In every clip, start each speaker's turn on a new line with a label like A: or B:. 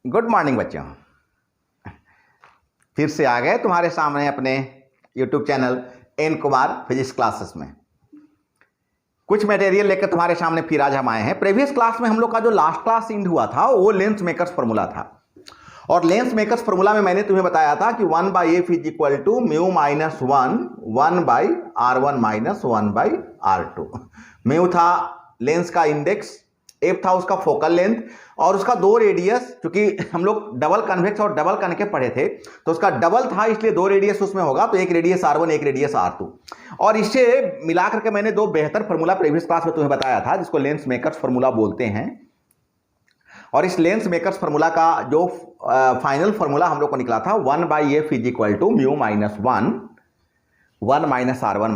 A: Good morning बच्चों। फिर से आ गए तुम्हारे सामने अपने YouTube channel N Kumar physics classes में। कुछ मटेरियल लेकर तुम्हारे सामने फिर आज हम आए हैं। प्रीवियस क्लास में हम लोग का जो लास्ट क्लास एंड हुआ था वो लेंस मेकर्स फार्मूला था, और लेंस मेकर्स फार्मूला में मैंने तुम्हें बताया था कि 1/f is equal to mu minus 1/r1 minus 1/r2। Mu था लेंस का इंडेक्स, एफ था उसका फोकल लेंथ, और उसका दो रेडियस, क्योंकि हम लोग डबल कन्वेक्स और डबल कनकेव पढ़े थे तो उसका डबल था, इसलिए दो रेडियस उसमें होगा, तो एक रेडियस r1 एक रेडियस r2। और इससे मिला करके मैंने दो बेहतर फार्मूला प्रीवियस क्लास में तुम्हें बताया था जिसको लेंस मेकर्स फार्मूला बोलते हैं। और इस लेंस मेकर्स फार्मूला का जो फाइनल फार्मूला हम लोग को निकला था 1/f is equal to mu minus 1 minus r1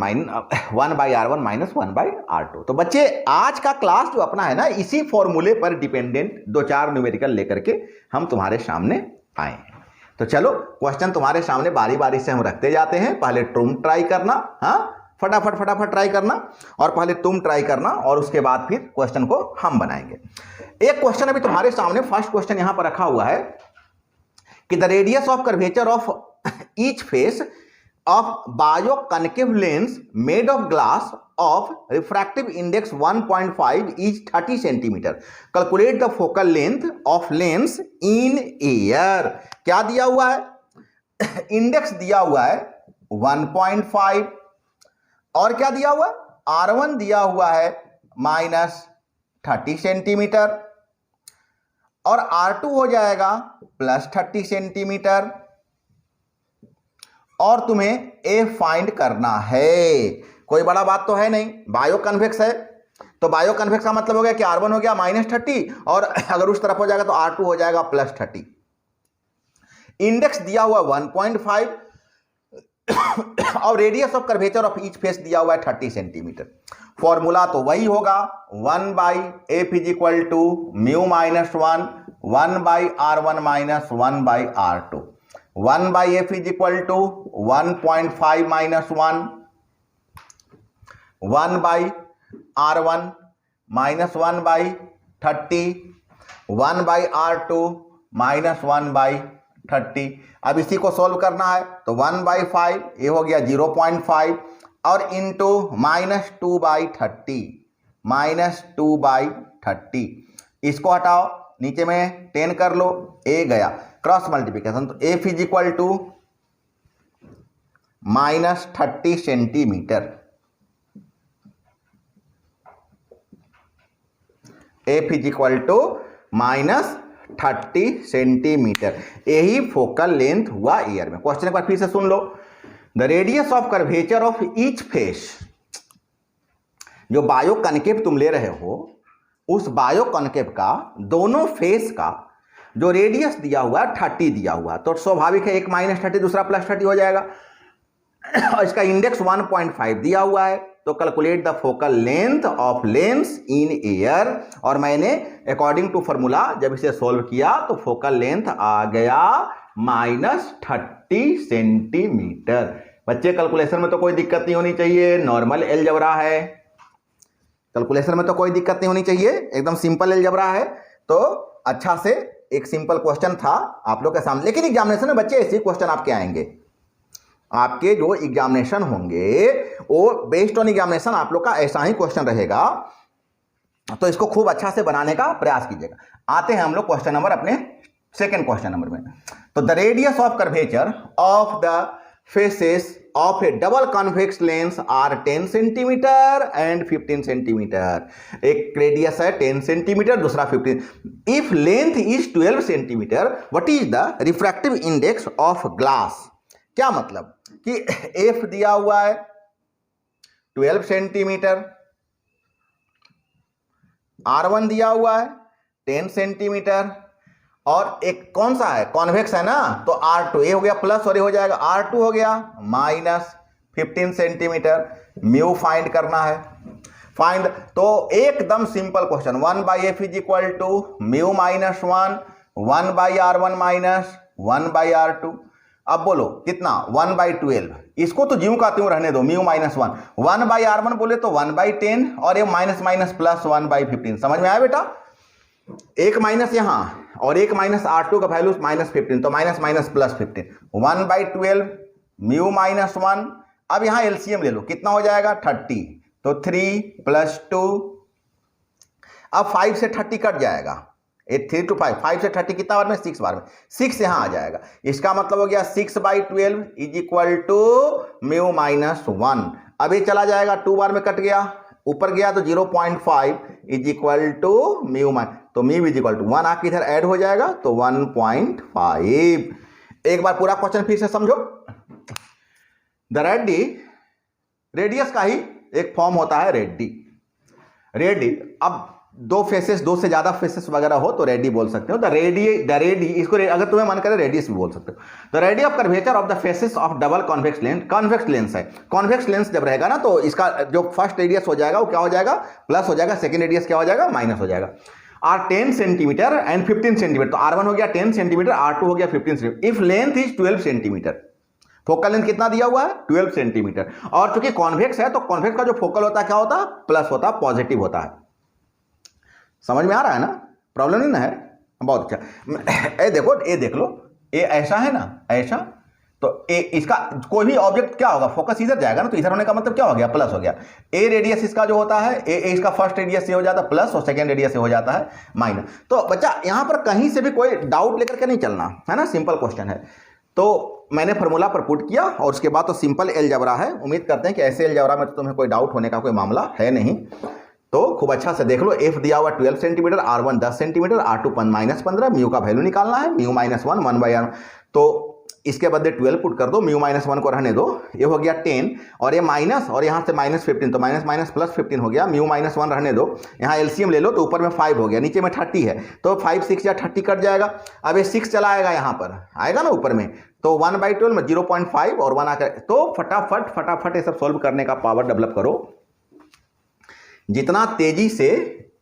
A: 1/r1 minus 1/r2। तो बच्चे आज का क्लास जो अपना है ना, इसी फॉर्मूले पर डिपेंडेंट दो चार न्यूमेरिकल लेकर के हम तुम्हारे सामने आए हैं। तो चलो क्वेश्चन तुम्हारे सामने बारी बारी से हम रखते जाते हैं। पहले तुम ट्राई करना, हाँ फटाफट ट्राई करना, और पहले तुम ट्राई करना और उसके बाद फिर क्वेश्चन को हम बनाएंगे। एक क्वेश्चन अभी तुम्हारे सामने, फर्स्ट क्वेश्चन यहां पर रखा हुआ है कि the radius of curvature of each face of bioconcave lens made of glass of refractive index 1.5 is 30 centimeter. Calculate the focal length of lens in air. क्या दिया हुआ है? इंडेक्स दिया हुआ है 1.5, और क्या दिया हुआ है? R1 दिया हुआ है माइनस 30 सेंटीमीटर, और R2 हो जाएगा प्लस 30 सेंटीमीटर, और तुम्हें ए फाइंड करना है। कोई बड़ा बात तो है नहीं, बायो कन्वेक्स है तो बायो कन्वेक्स का मतलब हो गया कि R1 हो गया माइनस 30, और अगर उस तरफ हो जाएगा तो R2 हो जाएगा प्लस 30। इंडेक्स दिया हुआ 1.5 और radius of curvature of each face दिया हुआ है 30 सेंटीमीटर। फॉर्मूला तो वही होगा 1/f is equal to mu minus 1/r1 minus 1/r2। 1/f is equal to 1.5 minus 1/r1 minus 1/30, 1/r2 minus 1/30। अब इसी को सॉल्व करना है तो 1/5 ये हो गया 0.5, और इंटू माइनस 2/30 माइनस 2/30। इसको हटाओ, नीचे में 10 कर लो, ए गया क्रॉस मल्टीप्लिकेशन, तो f is equal to minus 30 centimetre. F is equal to minus 30 centimetre. यही फोकल लेंथ हुआ ईयर में। क्वेश्चन एक बार फिर से सुन लो। The radius of curvature of each face, जो बायो कनकेव तुम ले रहे हो उस बायो कनकेव का दोनों फेस का जो रेडियस दिया हुआ है 30 दिया हुआ, तो स्वाभाविक है एक माइनस 30 दूसरा प्लस 30 हो जाएगा, और इसका इंडेक्स 1.5 दिया हुआ है। तो calculate the focal length of lens in air, और मैंने अकॉर्डिंग टू फॉर्मूला जब इसे सोल्व किया तो फोकल लेंथ आ गया माइनस 30 सेंटीमीटर। बच्चे कैलकुलेशन में तो कोई दिक्कत नहीं होनी चाहिए, नॉर्मल अलजेब्रा है, कैलकुलेशन में तो कोई दिक्कत नहीं होनी चाहिए, एकदम सिंपल अलजेब्रा है। तो अच्छा से एक सिंपल क्वेश्चन था आप लोग के सामने, लेकिन एग्जामिनेशन में बच्चे ऐसे क्वेश्चन आपके आएंगे। आपके जो एग्जामिनेशन होंगे वो बेस्ड ऑन एग्जामिनेशन आप लोग का ऐसा ही क्वेश्चन रहेगा, तो इसको खूब अच्छा से बनाने का प्रयास कीजिएगा। आते हैं हम लोग क्वेश्चन नंबर अपने सेकेंड क्वेश्चन नंबर में। तो the radius of curvature of the faces of a double convex lens are 10 centimeter and 15 centimeter। एक रेडियस है 10 सेंटीमीटर, दूसरा 15। If length is 12 centimetre, what is the refractive index of glass? क्या मतलब कि F दिया हुआ है 12 सेंटीमीटर, R1 दिया हुआ है 10 सेंटीमीटर, और एक कौन सा है कॉन्वेक्स है ना, तो R2, ये हो गया प्लस और ये हो जाएगा R2 हो गया माइनस 15 सेंटीमीटर। म्यू फाइंड करना है, फाइंड। तो एकदम simple question, 1/f is equal to mu minus 1/r1 minus 1/r2। अब बोलो कितना, 1/12। इसको तो ज्यों का त्यों रहने दो, म्यू माइनस 1/r1 बोले तो 1/10, और ये माइनस माइनस प्लस 1/15। समझ में आया बेटा? एक माइनस यहां और एक माइनस R2 का वैल्यू -15, तो minus minus plus 15, 1/12 mu minus 1। अब यहां एलसीएम ले लो, कितना हो जाएगा 30, तो 3 + 2, अब 5 से 30 कट जाएगा, 3 to 5, 5 से 30 कितना बार में 6 बार में, 6 यहां आ जाएगा। इसका मतलब हो गया 6/12 = म्यू माइनस 1। अब ये चला जाएगा 2 बार में कट गया, ऊपर गया तो 0.5 = म्यू माइनस, तो म्यू = 1 आके इधर ऐड हो जाएगा तो 1.5। एक बार पूरा क्वेश्चन फिर से समझो। द रेडियस का ही एक फॉर्म होता है रेडी। अब दो फेसेस, दो से ज्यादा फेसेस वगैरह हो तो रेडी बोल सकते हो। द रेडी, इसको अगर तुम्हें मन करे रेडियस भी बोल सकते हो। The ready of curvature of the faces of double convex lens, convex lens है, कॉन्वेक्स लेंस जब रहेगा ना तो इसका जो फर्स्ट रेडियस हो जाएगा वो क्या हो जाएगा, प्लस हो जाएगा, सेकंड रेडियस क्या हो जाएगा, माइनस हो जाएगा। आर 10 सेंटीमीटर एंड 15 सेंटीमीटर, तो R1 हो गया 10 सेंटीमीटर, R2 हो गया 15 centimetre. If length is 12 centimetre, focal length कितना दिया हुआ है 12 सेंटीमीटर, और चूंकि कॉन्वेक्स है तो कॉन्वेक्स का जो फोकल होता है क्या होता है, प्लस होता है, पॉजिटिव होता है। समझ में आ रहा है ना, प्रॉब्लम नहीं ना है, बहुत अच्छा। ये देखो, ये देख लो, ये ऐसा है ना, ऐसा, तो ए इसका कोई भी ऑब्जेक्ट क्या होगा, फोकस इधर जाएगा ना, तो इधर होने का मतलब क्या हो गया, प्लस हो गया। ए रेडियस इसका जो होता है, ए इसका फर्स्ट रेडियस से हो जाता है प्लस, और सेकंड रेडियस से हो जाता है माइनस। तो बच्चा यहां पर कहीं से भी कोई डाउट लेकर के नहीं चलना है ना, सिंपल क्वेश्चन है। तो मैंने फॉर्मूला पर पुट किया और उसके बाद तो सिंपल अलजेब्रा है। उम्मीद करते हैं कि ऐसे अलजेब्रा में तो तुम्हें कोई डाउट होने का कोई मामला है नहीं। तो खूब अच्छा से देख लो, एफ दिया हुआ 12 centimetre, R1 10 centimetre, R2 -15, mu का वैल्यू निकालना है, म्यू माइनस 1 1/r, तो इसके बदले 12 पुट कर दो, म्यू -1 को रहने दो, ये हो गया 10, और ये माइनस, और यहाँ से -15, तो माइनस माइनस प्लस 15 हो गया, म्यू -1 रहने दो, यहाँ एलसीएम ले लो तो ऊपर में 5 हो गया, नीचे में 30 है, तो 5 6 या 30 कट जाएगा। अब ये 6 चला आएगा, यहाँ पर आएगा ना ऊपर में, तो 1/12 में 0.5 और 1 आकर, तो फटाफट ये सब सोल्व करने का पावर डेवलप करो। जितना तेजी से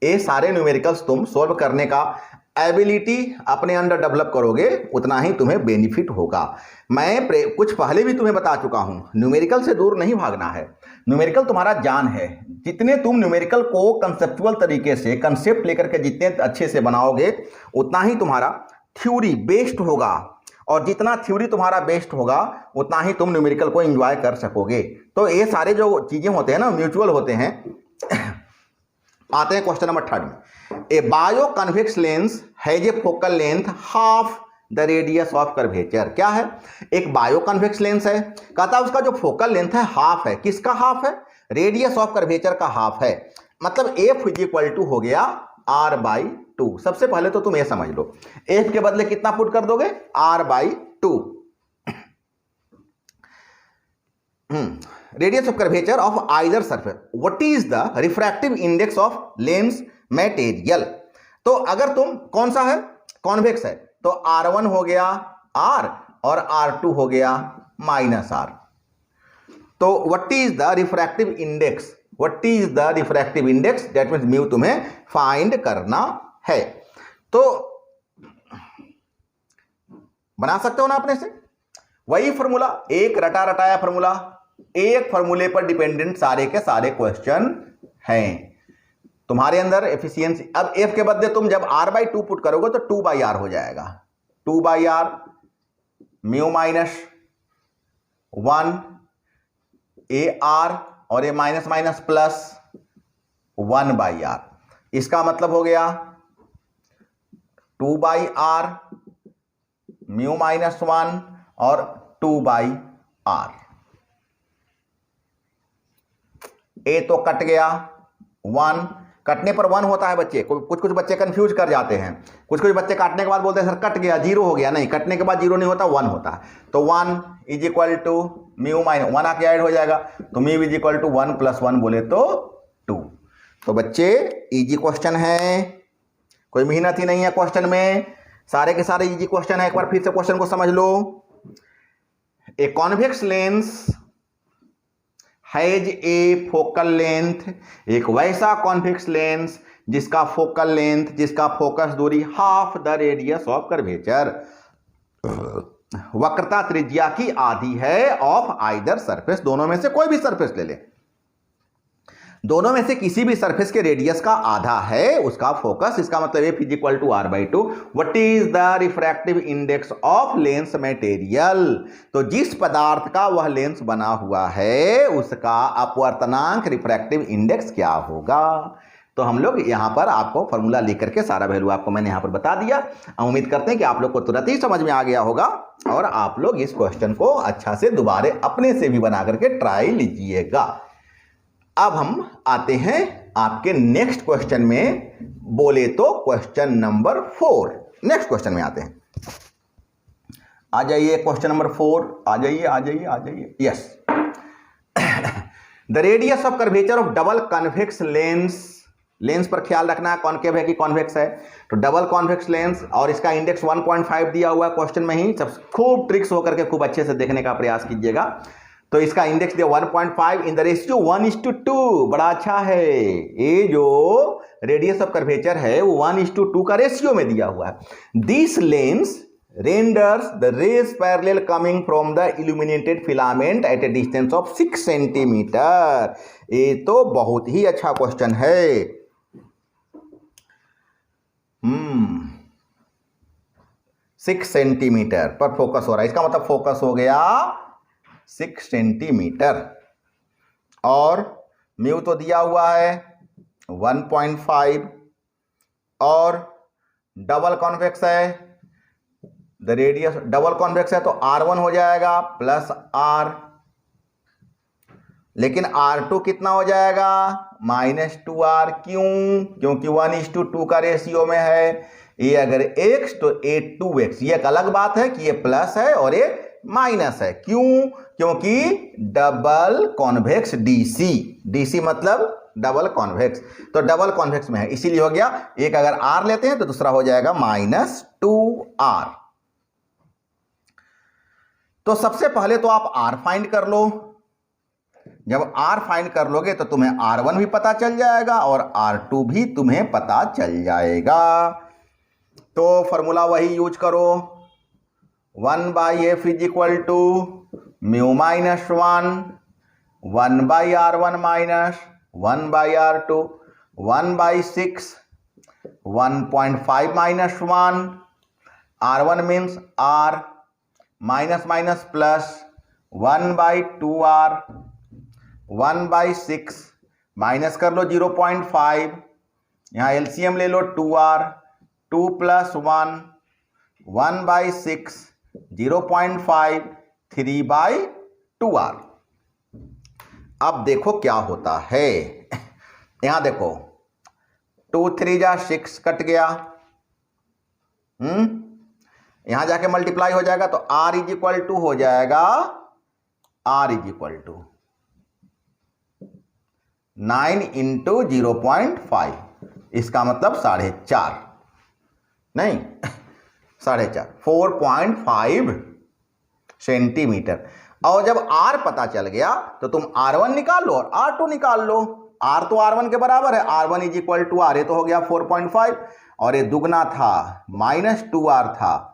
A: ये सारे न्यूमेरिकल्स तुम सोल्व करने का एबिलिटी अपने अंदर डेवलप करोगे, उतना ही तुम्हें बेनिफिट होगा। मैं कुछ पहले भी तुम्हें बता चुका हूं, न्यूमेरिकल से दूर नहीं भागना है, न्यूमेरिकल तुम्हारा जान है। जितने तुम न्यूमेरिकल को कंसेप्चुअल तरीके से, कंसेप्ट लेकर के जितने अच्छे से बनाओगे, उतना ही तुम्हारा थ्योरी बेस्ड होगा, और जितना थ्योरी तुम्हारा बेस्ड होगा उतना ही तुम न्यूमेरिकल को एंजॉय कर सकोगे। तो ये सारे जो चीजें होते हैं ना, म्यूचुअल होते हैं। आते हैं क्वेश्चन नंबर 3 में। ए bio convex lens has a focal length half the radius of curvature. क्या है, एक बायो कन्वेक्स लेंस है, कहता है उसका जो फोकल लेंथ है हाफ है, किसका हाफ है, रेडियस ऑफ कर्वेचर का हाफ है। मतलब एफ = हो गया R/2। सबसे पहले तो तुम ये समझ लो, एफ के बदले कितना पुट कर दोगे, R/2। Radius of curvature of either surface, what is the refractive index of lens material. तो अगर तुम, कौन सा है, कॉन्वेक्स है, तो R1 हो गया R और R2 हो गया -R। तो what is the refractive index, what is the refractive index, that means mu तुम्हें फाइंड करना है। तो बना सकते हो ना अपने से, वही फॉर्मूला, एक रटा रटाया फॉर्मूला, एक फॉर्मूले पर डिपेंडेंट सारे के सारे क्वेश्चन हैं तुम्हारे अंदर। एफिशिएंसी, अब एफ के बदले तुम जब R/2 पुट करोगे तो 2/r हो जाएगा, 2/r म्यू -1 AR, और ये माइनस माइनस प्लस 1/r। इसका मतलब हो गया 2/r म्यू -1 और 2/r। ए तो कट गया, 1 कटने पर 1 होता है बच्चे, कुछ कुछ बच्चे कंफ्यूज कर जाते हैं, कुछ कुछ बच्चे काटने के बाद बोलते हैं सर कट गया 0 हो गया, नहीं, कटने के बाद 0 नहीं होता, 1 होता है। तो 1 = म्यू -1 आके ऐड हो जाएगा, तो म्यू = 1 + 1 बोले तो 2। तो बच्चे इजी क्वेश्चन है, कोई मेहनत ही नहीं है क्वेश्चन में, सारे के सारे इजी क्वेश्चन है। एक बार फिर से क्वेश्चन को समझ लो। A convex lens has a focal length, एक वैसा कॉन्वेक्स लेंस जिसका फोकल लेंथ, जिसका फोकस दूरी half the radius of curvature, वक्रता त्रिज्या की आधी है, ऑफ आइदर सरफेस, दोनों में से कोई भी सरफेस ले ले। दोनों में से किसी भी सरफेस के रेडियस का आधा है उसका फोकस, इसका मतलब F is equal to r/2। What is the refractive index of lens material, तो जिस पदार्थ का वह लेंस बना हुआ है उसका अपवर्तनांक रिफ्रैक्टिव इंडेक्स क्या होगा। तो हम लोग यहां पर आपको फॉर्मूला लिख करके सारा वैल्यू आपको मैंने यहां पर बता दिया। हम उम्मीद करते हैं कि आप लोग को तुरंत ही समझ में आ गया होगा और आप लोग इस क्वेश्चन को अच्छा से दोबारा अपने से भी बना करके ट्राई लीजिएगा। अब हम आते हैं आपके नेक्स्ट क्वेश्चन में, बोले तो क्वेश्चन नंबर 4। नेक्स्ट क्वेश्चन में आते हैं, आ जाइए क्वेश्चन नंबर 4, आ जाइए आ जाइए आ जाइए। Yes, the radius of curvature of double convex lens, lens पर ख्याल रखना है कॉन्केव है कि कॉन्वेक्स है, तो डबल कॉन्वेक्स लेंस और इसका इंडेक्स 1.5 दिया हुआ है क्वेश्चन में ही। सब खूब ट्रिक्स होकर के खूब अच्छे से देखने का प्रयास कीजिएगा। तो इसका इंडेक्स दिया 1.5 इन द रेशियो 1:2, बड़ा अच्छा है। ये जो रेडियस ऑफ कर्वेचर है वो 1:2 का रेशियो में दिया हुआ है। This lens renders the rays parallel coming from the illuminated filament at a distance of 6 centimetre. ये तो बहुत ही अच्छा क्वेश्चन है। 6 सेंटीमीटर पर फोकस हो रहा है, इसका मतलब फोकस हो गया 6 सेंटीमीटर और म्यू तो दिया हुआ है 1.5 और डबल कॉन्वेक्स है, द रेडियस डबल कॉन्वेक्स है तो R1 हो जाएगा प्लस R, लेकिन R2 कितना हो जाएगा -2R। क्यों? क्योंकि 1:2 का रेशियो में है। ये अगर x तो ये 2x, ये एक अलग बात है कि ये प्लस है और ये माइनस है। क्यों? क्योंकि डबल कॉन्वेक्स DC, DC मतलब डबल कॉन्वेक्स, तो डबल कॉन्वेक्स में है इसीलिए हो गया। एक अगर R लेते हैं तो दूसरा हो जाएगा -2R। तो सबसे पहले तो आप R फाइंड कर लो। जब R फाइंड कर लोगे तो तुम्हें R1 भी पता चल जाएगा और R2 भी तुम्हें पता चल जाएगा। तो फॉर्मूला वही यूज करो, 1/f is equal to mu minus 1/r1 minus 1/r2, 1/6, 1.5 minus 1, R1 means R, minus minus plus 1/2R, 1/6 minus कर लो 0.5, यहाँ एलसीएम ले लो 2R, 2 + 1, 1/6, 0.5, 3/2R। अब देखो क्या होता है, यहां देखो 2 3 जा 6 कट गया, यहां जाके मल्टीप्लाई हो जाएगा तो R इज इक्वल टू हो जाएगा, R इज इक्वल टू 9 × 0.5, इसका मतलब 4.5 नहीं 4.5 4.5 सेंटीमीटर। और जब R पता चल गया तो तुम R1 निकाल लो और R2 निकाल लो। R तो R1 के बराबर है, R1 is equal to R, ये तो हो गया 4.5 और ये दुगना था -2R था,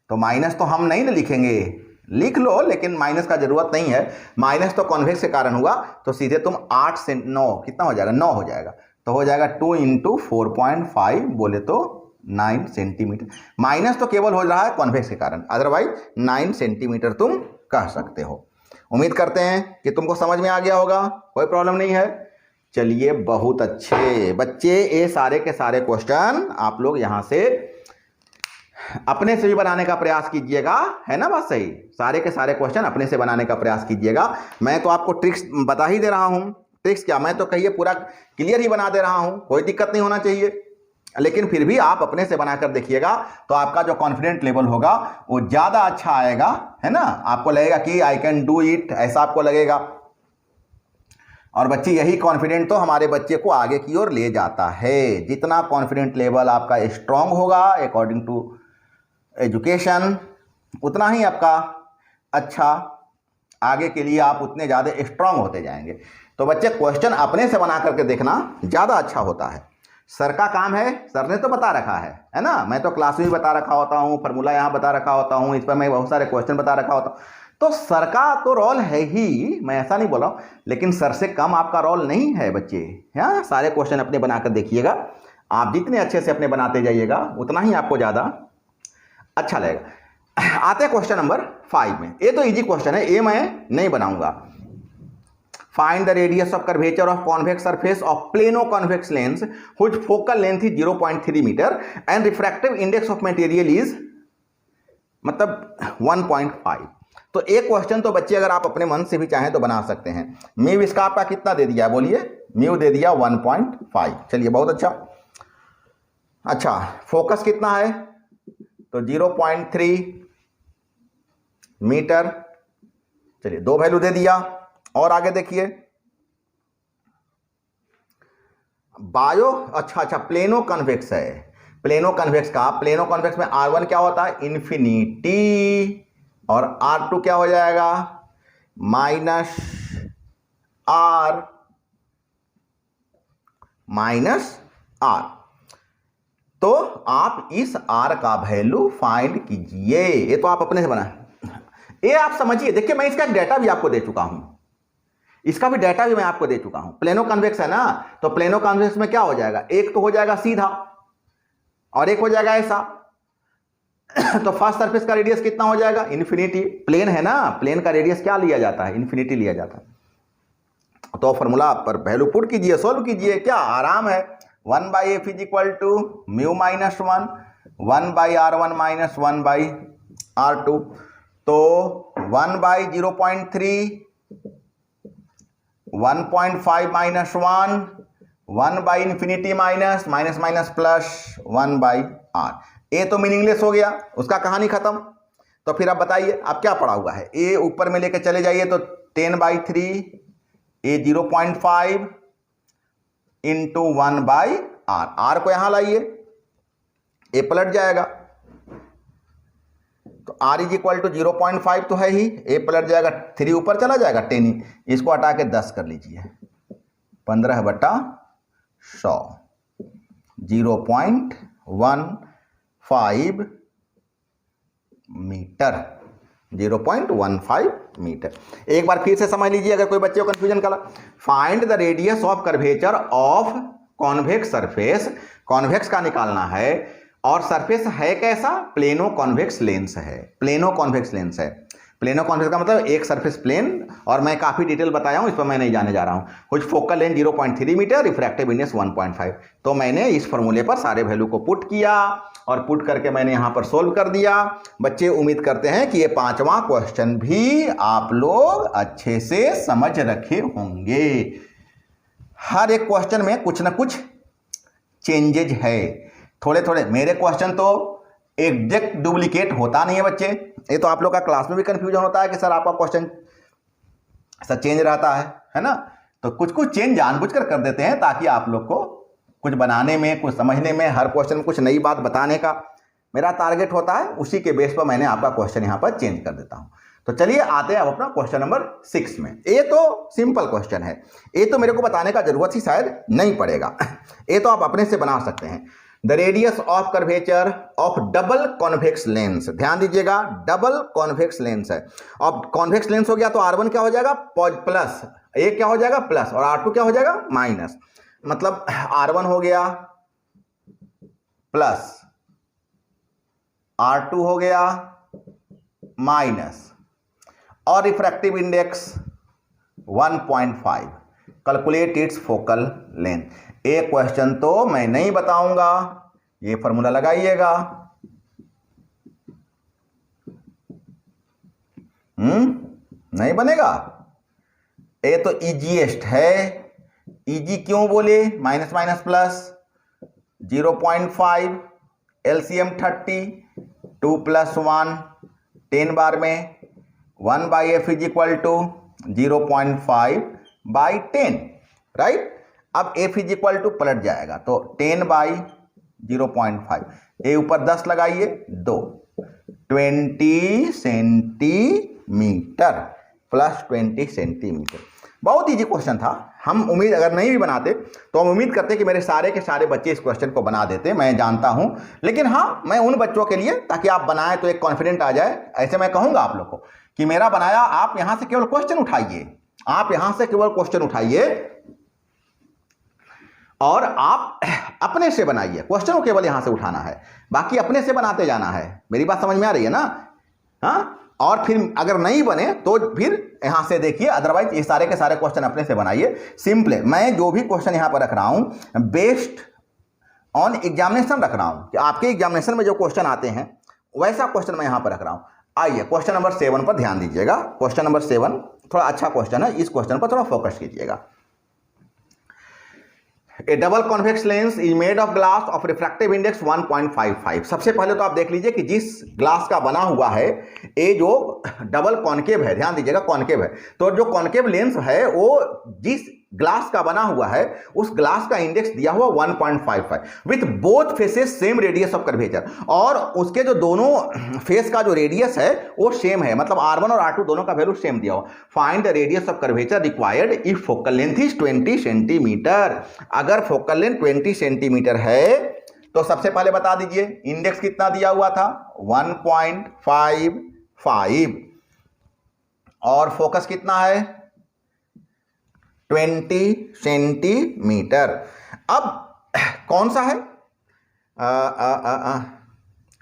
A: तो माइनस तो हम नहीं ना लिखेंगे, लिख लो लेकिन माइनस का जरूरत नहीं है। माइनस तो कॉन्वेक्स के कारण हुआ तो सीधे तुम 8 से 9 कितना हो जाएगा, 9 हो जाएगा, तो हो जाएगा 2 × 4.5 बोले तो 9 सेंटीमीटर। माइनस तो केवल हो रहा है कॉन्वेक्स के कारण, अदरवाइज 9 सेंटीमीटर तुम कह सकते हो। उम्मीद करते हैं कि तुमको समझ में आ गया होगा, कोई प्रॉब्लम नहीं है। चलिए बहुत अच्छे बच्चे, ये सारे के सारे क्वेश्चन आप लोग यहां से अपने से भी बनाने का प्रयास कीजिएगा, है ना बात सही। सारे के सारे क्वेश्चन अपने से बनाने का प्रयास कीजिएगा। मैं तो आपको ट्रिक्स बता ही दे रहा हूं, ट्रिक्स क्या, मैं तो कहिए पूरा क्लियर ही बना दे रहा हूं, कोई दिक्कत नहीं होना चाहिए। लेकिन फिर भी आप अपने से बनाकर देखिएगा तो आपका जो कॉन्फिडेंट लेवल होगा वो ज़्यादा अच्छा आएगा, है ना। आपको लगेगा कि आई कैन डू इट, ऐसा आपको लगेगा। और बच्चे यही कॉन्फिडेंट तो हमारे बच्चे को आगे की ओर ले जाता है। जितना कॉन्फिडेंट लेवल आपका स्ट्रांग होगा अकॉर्डिंग टू एजुकेशन, उतना ही आपका अच्छा आगे के लिए आप उतने ज़्यादा स्ट्रांग होते जाएंगे। तो बच्चे क्वेश्चन अपने से बना करके देखना ज़्यादा अच्छा होता है। सर का काम है, सर ने तो बता रखा है ना। मैं तो क्लास में बता रखा होता हूँ, फार्मूला यहाँ बता रखा होता हूँ, इस पर मैं बहुत सारे क्वेश्चन बता रखा होता हूँ। तो सर का तो रोल है ही, मैं ऐसा नहीं बोल रहा हूं, लेकिन सर से कम आपका रोल नहीं है बच्चे। हाँ, सारे क्वेश्चन अपने बनाकर देखिएगा, आप जितने अच्छे से अपने बनाते जाइएगा उतना ही आपको ज्यादा अच्छा लगेगा। आते हैं क्वेश्चन नंबर 5 में। ये तो इजी क्वेश्चन है, ये मैं नहीं बनाऊंगा। Find the radius of curvature of convex surface of plano convex lens which focal length is 0.3 metre and refractive index of material is मतलब 1.5। तो एक क्वेश्चन तो बच्चे अगर आप अपने मन से भी चाहें तो बना सकते हैं। म्यू इसका आपका कितना दे दिया, बोलिए? म्यू दे दिया 1.5। चलिए, बहुत अच्छा। अच्छा, फोकस कितना है? तो 0.3 मीटर। चलिए, 2 वैल्यू दे दिया। और आगे देखिए, बायो अच्छा प्लेनो कन्वेक्स है। प्लेनो कन्वेक्स में R1 क्या होता है? इन्फिनिटी। और R2 क्या हो जाएगा? Minus R। तो आप इस R का वैल्यू फाइंड कीजिए। ये तो आप अपने से बना, ये आप समझिए। देखिए, मैं इसका डेटा भी आपको दे चुका हूं, इसका भी डेटा भी मैं आपको दे चुका हूं। प्लेनो कन्वेक्स है ना, तो प्लेनो कन्वेक्स में क्या हो जाएगा? एक तो हो जाएगा सीधा और एक हो जाएगा ऐसा। तो फर्स्ट सरफेस का रेडियस कितना हो जाएगा? इन्फिनिटी। प्लेन है ना, प्लेन का रेडियस क्या लिया जाता है? इन्फिनिटी लिया जाता है। तो फॉर्मूला पर वैल्यू पुट कीजिए, सोल्व कीजिए, क्या आराम है। 1/f is equal to mu minus 1 1/r1 minus 1/r2। तो 1/0.3 1.5 minus 1 infinity minus plus 1/r। ए तो मीनिंगलेस हो गया, उसका कहानी खत्म। तो फिर आप बताइए, आप क्या पढ़ा हुआ है? ए ऊपर में लेके चले जाइए तो 10/3, ए 0.5 इंटू 1/r। आर को यहां लाइए, ए पलट जाएगा। तो r इज इक्वल टू 0.5 तो है ही, ए पलट जाएगा, 3 ऊपर चला जाएगा, 10 ही। इसको हटा के 10 कर लीजिए, 15/100, 0.15 मीटर, 0.15 मीटर। एक बार फिर से समझ लीजिए, अगर कोई बच्चे को कंफ्यूजन करा। Find the radius of curvature of convex surface. Convex का निकालना है, और सरफेस है कैसा? प्लेनो कॉन्वेक्स लेंस है। प्लेनो कॉन्वेक्स लेंस है। प्लेनो कॉन्वेक्स का मतलब एक सरफेस प्लेन, और मैं काफी डिटेल बताया हूं, इस पर मैं नहीं जाने जा रहा हूं। कुछ focal length 0.3 metre, refractive index 1.5। तो मैंने इस फॉर्मूले पर सारे वैल्यू को पुट किया, और पुट करके मैंने यहां पर सोल्व कर दिया। बच्चे, उम्मीद करते हैं कि ये 5वां क्वेश्चन भी आप लोग अच्छे से समझ रखे होंगे। हर एक क्वेश्चन में कुछ ना कुछ चेंजेज है, थोड़े थोड़े। मेरे क्वेश्चन तो एग्जैक्ट डुप्लीकेट होता नहीं है बच्चे। ये तो आप लोग का क्लास में भी कंफ्यूजन होता है कि सर आपका क्वेश्चन ऐसा चेंज रहता है ना। तो कुछ कुछ चेंज जानबूझकर कर देते हैं, ताकि आप लोग को कुछ बनाने में, कुछ समझने में, हर क्वेश्चन में कुछ नई बात बताने का मेरा टारगेट होता है। उसी के बेस पर मैंने आपका क्वेश्चन यहां पर चेंज कर देता हूं। तो चलिए आते हैं अब अपना क्वेश्चन नंबर 6 में। ये तो सिंपल क्वेश्चन है, ये तो मेरे को बताने का जरूरत ही शायद नहीं पड़ेगा, ये तो आप अपने से बना सकते हैं। The radius of curvature of double convex lens. ध्यान दीजिएगा, डबल कॉन्वेक्स लेंस है। अब कॉन्वेक्स लेंस हो गया तो R1 क्या हो जाएगा? प्लस, ए क्या हो जाएगा? प्लस, और R2 क्या हो जाएगा? माइनस। मतलब R1 हो गया प्लस, R2 हो गया माइनस, और refractive index 1.5। Calculate its focal length. एक क्वेश्चन तो मैं नहीं बताऊंगा, ये फॉर्मूला लगाइएगा। नहीं बनेगा? ये तो इजीएस्ट है। इजी क्यों बोले? माइनस माइनस प्लस, 0.5, एलसीएम 30, 2 + 1, 10 बार में 1/f is equal to 0.5/10, right. अब f इज इक्वल टू पलट जाएगा, तो 10/0.5, ए ऊपर 10 लगाइए, 2, 20 सेंटीमीटर, प्लस 20 सेंटीमीटर। बहुत इजी क्वेश्चन था, हम उम्मीद अगर नहीं भी बनाते तो हम उम्मीद करते कि मेरे सारे के सारे बच्चे इस क्वेश्चन को बना देते, मैं जानता हूं। लेकिन हाँ, मैं उन बच्चों के लिए, ताकि आप बनाएं तो एक कॉन्फिडेंट आ जाए, ऐसे मैं कहूंगा आप लोग को कि मेरा बनाया, आप यहां से केवल क्वेश्चन उठाइए, आप यहां से केवल क्वेश्चन उठाइए और आप अपने से बनाइए। क्वेश्चन को केवल यहां से उठाना है, बाकी अपने से बनाते जाना है। मेरी बात समझ में आ रही है ना? हाँ, और फिर अगर नहीं बने तो फिर यहां से देखिए, अदरवाइज ये सारे के सारे क्वेश्चन अपने से बनाइए। सिंपल, मैं जो भी क्वेश्चन यहां पर रख रहा हूं बेस्ड ऑन एग्जामिनेशन रख रहा हूं, कि आपके एग्जामिनेशन में जो क्वेश्चन आते हैं वैसा क्वेश्चन मैं यहां पर रख रहा हूं। आइए क्वेश्चन नंबर 7 पर ध्यान दीजिएगा। क्वेश्चन नंबर 7 थोड़ा अच्छा क्वेश्चन है, इस क्वेश्चन पर थोड़ा फोकस कीजिएगा। A double convex lens is made of glass of refractive index 1.55। सबसे पहले तो आप देख लीजिए कि जिस ग्लास का बना हुआ है, ये जो डबल कॉनकेव है, ध्यान दीजिएगा कॉनकेव है, तो जो कॉनकेव लेंस है वो जिस ग्लास का बना हुआ है उस ग्लास का इंडेक्स दिया हुआ 1.55 with both faces same radius of curvature, और उसके जो दोनों फेस का जो रेडियस है वो सेम है, मतलब R1 और R2 दोनों का वैल्यू सेम दिया हुआ। Find the radius of curvature required if focal length is 20 centimetre. अगर फोकल लेंथ 20 सेंटीमीटर है तो सबसे पहले बता दीजिए इंडेक्स कितना दिया हुआ था, 1.55, और फोकस कितना है, 20 सेंटीमीटर। अब कौन सा है,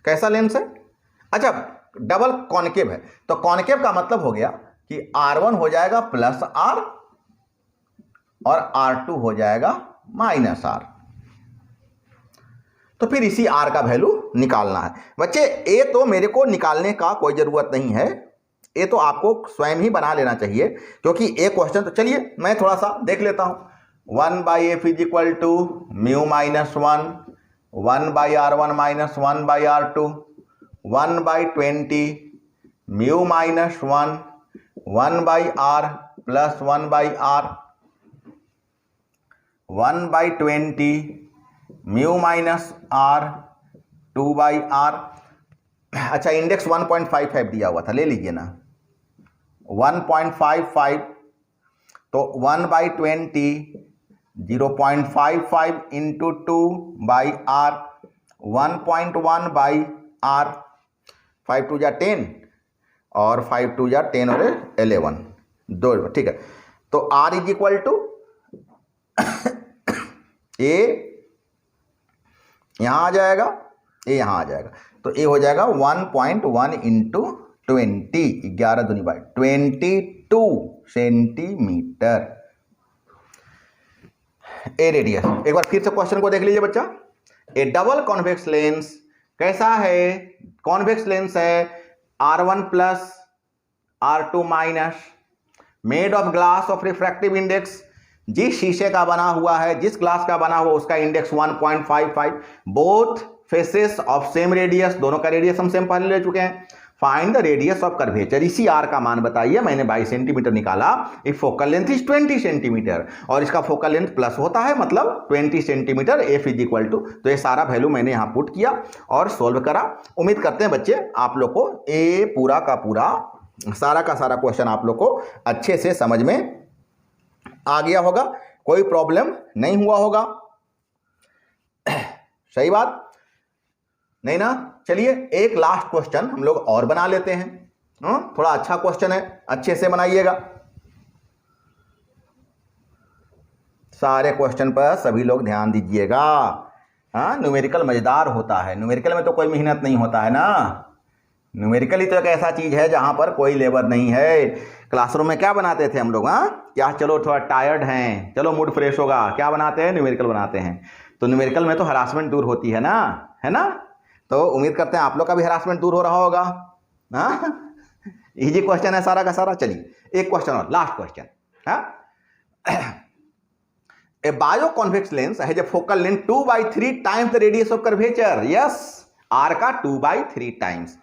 A: कैसा लेंस है? अच्छा, डबल कॉनकेव है, तो कॉनकेव का मतलब हो गया कि R1 हो जाएगा प्लस R और R2 हो जाएगा माइनस R। तो फिर इसी R का वैल्यू निकालना है बच्चे। ये तो मेरे को निकालने का कोई जरूरत नहीं है, ये तो आपको स्वयं ही बना लेना चाहिए, क्योंकि एक क्वेश्चन तो चलिए मैं थोड़ा सा देख लेता हूं। 1/f is equal to mu minus 1, 1/r1 minus 1/r2, 1/20 mu minus 1, 1/r plus 1/r, 1/20 mu minus r 2/r। अच्छा, इंडेक्स 1.55 दिया हुआ था, ले लीजिए ना 1.55, तो 1/20 0.55 इंटू 2/r 1.1/r, 5 2 जा 10 और 5 2 जा 10 और 11, दो, ठीक है। तो r इज इक्वल टू ए यहां आ जाएगा, ए यहां आ जाएगा, तो ये हो जाएगा 1.1 इंटू 20, 11 दूनी 22 सेंटीमीटर ए रेडियस। एक बार फिर से क्वेश्चन को देख लीजिए बच्चा। ए डबल कॉन्वेक्स लेंस कैसा है, कॉन्वेक्स लेंस है, R1 plus R2 minus, made of glass of refractive index, जिस शीशे का बना हुआ है, जिस ग्लास का बना हुआ उसका index 1.55, both faces of same radius, दोनों का रेडियस हम सेम पहले ले चुके हैं। Find the radius of curvature, इसी R का मान बताइए। मैंने 22 सेंटीमीटर निकाला, if focal length is 20 centimetre, और इसका फोकल लेंथ प्लस होता है, मतलब 20 centimetre, f is equal to, तो ये सारा वैल्यू मैंने यहां पुट किया और सोल्व करा। उम्मीद करते हैं बच्चे आप लोग को ये पूरा का पूरा सारा का सारा क्वेश्चन आप लोग को अच्छे से समझ में आ गया होगा, कोई प्रॉब्लम नहीं हुआ होगा। सही बात नहीं ना? चलिए एक लास्ट क्वेश्चन हम लोग और बना लेते हैं। थोड़ा अच्छा क्वेश्चन है, अच्छे से बनाइएगा। सारे क्वेश्चन पर सभी लोग ध्यान दीजिएगा। हाँ, न्यूमेरिकल मजेदार होता है, न्यूमेरिकल में तो कोई मेहनत नहीं होता है ना। न्यूमेरिकल ही तो एक ऐसा चीज है जहां पर कोई लेबर नहीं है। क्लासरूम में क्या बनाते थे हम लोग? क्या चलो थोड़ा टायर्ड हैं, चलो मूड फ्रेश होगा, क्या बनाते हैं? न्यूमेरिकल बनाते हैं। तो न्यूमेरिकल में तो हरासमेंट दूर होती है ना, है ना? तो उम्मीद करते हैं आप लोग का भी हरासमेंट दूर हो रहा होगा। हाँ, इजी क्वेश्चन है सारा का सारा। चलिए एक क्वेश्चन और, लास्ट क्वेश्चन। ए बायो कॉन्वेक्स लेंस है जब focal length 2/3 times the radius of curvature, yes, R का 2/3 times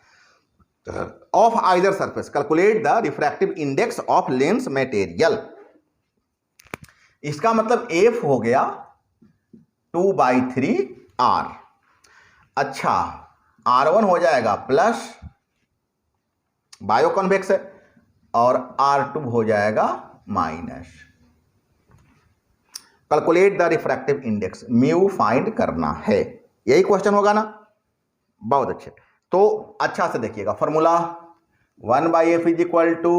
A: of either surface, calculate the refractive index of lens material. इसका मतलब F हो गया 2/3 R। अच्छा, R1 हो जाएगा प्लस, बायो कॉन्वेक्स है, और R2 हो जाएगा minus. Calculate the refractive index, mu find करना है, यही क्वेश्चन होगा ना। बहुत अच्छे, तो अच्छा से देखिएगा formula 1/f is equal to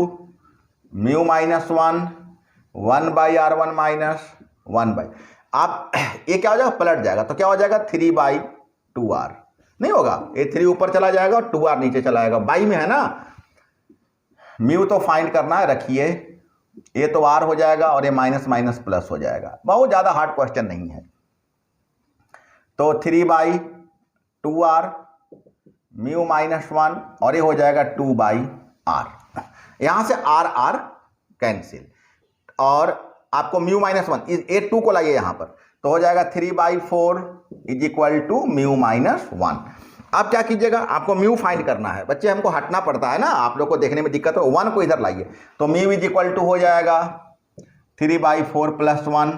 A: mu minus 1/r1 minus 1/, आप ये क्या हो जाएगा, पलट जाएगा तो क्या हो जाएगा 3/2r, नहीं होगा, ये 3 ऊपर चला जाएगा और 2r नीचे चला जाएगा, बाई में है ना। म्यू तो फाइंड करना है, रखिए, ये तो r हो जाएगा और ये माइनस माइनस प्लस हो जाएगा, बहुत ज्यादा हार्ड क्वेश्चन नहीं है। तो 3/2r म्यू माइनस 1 और ये हो जाएगा 2/r, यहां से r कैंसिल, और आपको म्यू माइनस 1 ये 2 को लाइए यहां पर, तो हो जाएगा 3/4 is equal to mu minus 1। अब क्या कीजिएगा, आपको म्यू फाइंड करना है बच्चे, हमको हटना पड़ता है ना, आप लोग को देखने में दिक्कत हो, 1 को इधर लाइए, तो म्यू इज इक्वल टू हो जाएगा 3/4 plus 1,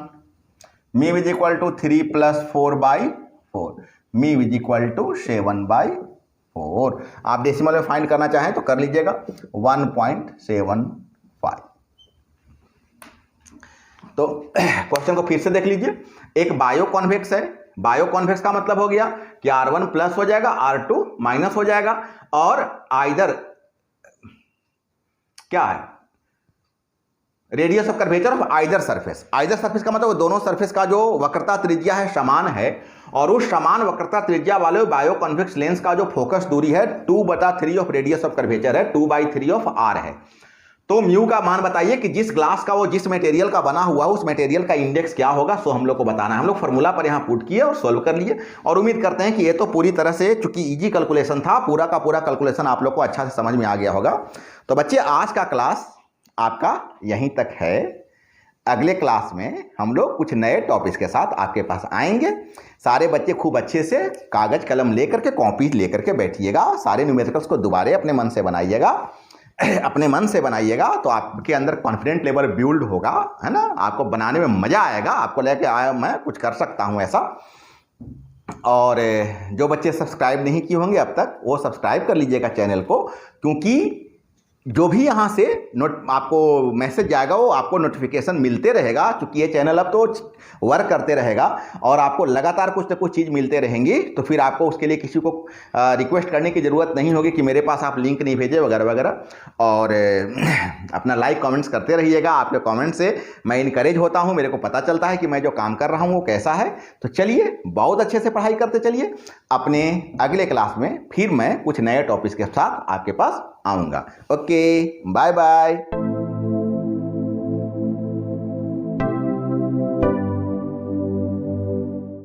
A: mu is equal to 3 + 4/4, mu is equal to 7/4। आप डेसिमल में फाइंड करना चाहें तो कर लीजिएगा 1.75। तो क्वेश्चन को फिर से देख लीजिए, एक बायो कॉन्वेक्स है, बायो कॉन्वेक्स का मतलब हो गया कि R1 प्लस हो जाएगा, R2 माइनस हो जाएगा, और आइदर क्या है, radius of curvature of either surface. Either surface का मतलब दोनों सरफेस का जो वक्रता त्रिज्या है समान है, और उस समान वक्रता त्रिज्या वाले बायो कॉन्वेक्स लेंस का जो फोकस दूरी है 2/3 ऑफ रेडियस ऑफ कर्वेचर है, 2/3 ऑफ r है। तो म्यू का मान बताइए कि जिस ग्लास का वो जिस मटेरियल का बना हुआ उस मटेरियल का इंडेक्स क्या होगा, सो हम लोग को बताना है। हम लोग फॉर्मूला पर यहाँ पुट किए और सॉल्व कर लिए, और उम्मीद करते हैं कि ये तो पूरी तरह से, चूंकि इजी कैलकुलेशन था, पूरा का पूरा कैलकुलेशन आप लोग को अच्छा से समझ में आ गया होगा। तो बच्चे आज का क्लास आपका यहीं तक है, अगले क्लास में हम लोग कुछ नए टॉपिक्स के साथ आपके पास आएंगे। सारे बच्चे खूब अच्छे से कागज कलम लेकर के, कॉपी लेकर के बैठिएगा, सारे न्यूमेरिकल्स को दोबारा अपने मन से बनाइएगा, अपने मन से बनाइएगा, तो आपके अंदर कॉन्फिडेंट लेवल बिल्ड होगा, है ना, आपको बनाने में मजा आएगा, आपको लेके आया मैं कुछ कर सकता हूं ऐसा। और जो बच्चे सब्सक्राइब नहीं किए होंगे अब तक, वो सब्सक्राइब कर लीजिएगा चैनल को, क्योंकि जो भी यहाँ से आपको मैसेज जाएगा वो आपको नोटिफिकेशन मिलते रहेगा, क्योंकि ये चैनल अब तो वर्क करते रहेगा और आपको लगातार कुछ ना कुछ चीज़ मिलते रहेंगी। तो फिर आपको उसके लिए किसी को रिक्वेस्ट करने की ज़रूरत नहीं होगी कि मेरे पास आप लिंक नहीं भेजे वगैरह वगैरह। और अपना लाइक कमेंट्स करते रहिएगा, आपके कमेंट से मैं इनकरेज होता हूँ, मेरे को पता चलता है कि मैं जो काम कर रहा हूँ वो कैसा है। तो चलिए, बहुत अच्छे से पढ़ाई करते चलिए। अपने अगले क्लास में फिर मैं कुछ नए टॉपिक्स के साथ आपके पास आऊँगा। Okay, bye bye.